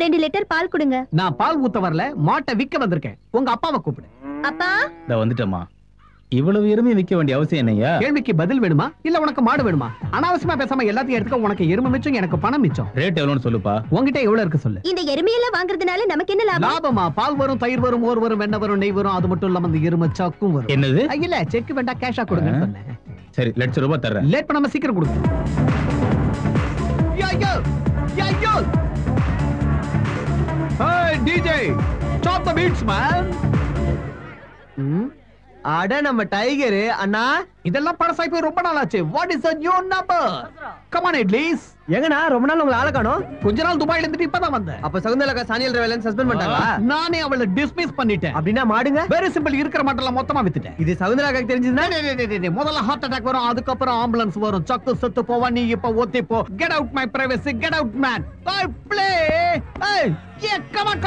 2 litre பால் கொடுங்க. நான் பால் ஊத்த வரல, மாட்டை விக்க வந்திருக்கேன். உங்க அப்பாவை கூப்பிடு. அப்பா இத வந்துட்டமா. இவ்வளவு எருமை விக்க வேண்டிய அவசியம் என்னையா? கேள்விக்கு பதில் வேணுமா இல்ல உனக்கு மாடு வேணுமா? அனாவசியமா பேசாம எல்லாத்தையும் எடுத்துக்க. உனக்கு எருமை மிச்சம், எனக்கு பணம் மிச்சம். ரேட் எவ்வளவுன்னு சொல்லுப்பா. உன்கிட்ட எவ்வளவு இருக்கு சொல்லு. இந்த எருமையெல்லாம் வாங்குறதுனால நமக்கு என்ன லாபம்? லாபமா? பால் வரும், தயிர் வரும், மோர் வரும், வெண்ணெய் வரும், நெய் வரும். அது மட்டும் இல்லாம இந்த எருமை சாக்கும் வரும். என்னது? இல்ல செக் வேண்டாம், கேஷா கொடுங்கன்னு சொன்னேன். சரி, ₹1,00,000 தர்றேன். லேட் பண்ணாம சீக்கிரம் கொடுங்க. யோ Hey DJ, stop the beats man. அட நம்ம டைகர் அண்ணா, இதெல்லாம் பழசாய் போய் ரொம்ப நாள் ஆச்சு. What is the new number? Come on Idlis. எங்கண்ணா ரொம்ப நாள் உங்களை ஆள காணோம்? கொஞ்ச நாள் துபாயில இருந்துட்டு இப்பதான் வந்தேன். அப்ப சகுந்தலக்கா சானியல் ரவேலன் சஸ்பெண்ட் பண்ணிட்டாங்களா? நானே அவளை டிஸ்மிஸ் பண்ணிட்டேன். அப்படின்னா மாடுங்க வெரி சிம்பிள், இருக்கிற மாட்டெல்லாம் மொத்தமா வித்துட்டேன். இது சகுந்தலக்காக்கு தெரிஞ்சதுன்னா முதல்ல ஹார்ட் அட்டாக் வரும், அதுக்கப்புறம் ஆம்புலன்ஸ் வரும். சக்கு செத்து போவா, நீ இப்ப ஒத்தி போ. Get out my privacy, get out man. I play. Hey, yeah, come on.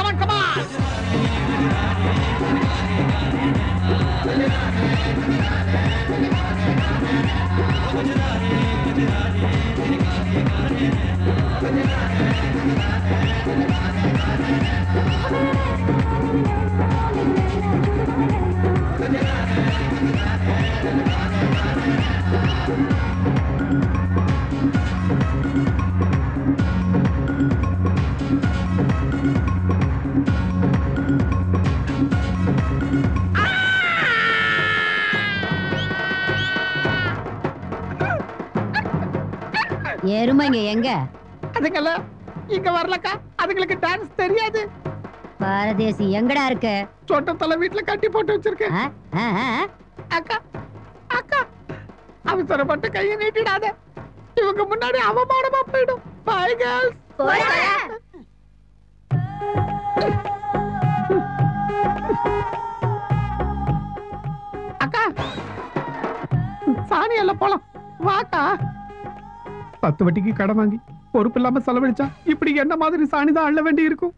எருமைங்க எங்க? அதுங்கள இங்க வரலக்கா, அதுங்களுக்கு டான்ஸ் தெரியாது. பாரதேசி எங்கடா இருக்கு? சொட்டத்தல வீட்ல கட்டி போட்டு வச்சிருக்கேன். அக்கா அவசரப்பட்டு கையை நீட்டிடாத, இவங்க முன்னாடி அவமானமா போயிடும். Bye girls. அக்கா சாணி எல்லாம் போலாம் வாக்கா. 10 வட்டிக்கு கடன் வாங்கி பொறுப்பு இல்லாம செலவழிச்சா இப்படி என்ன மாதிரி சாணிதான் அள்ள வேண்டி இருக்கும்.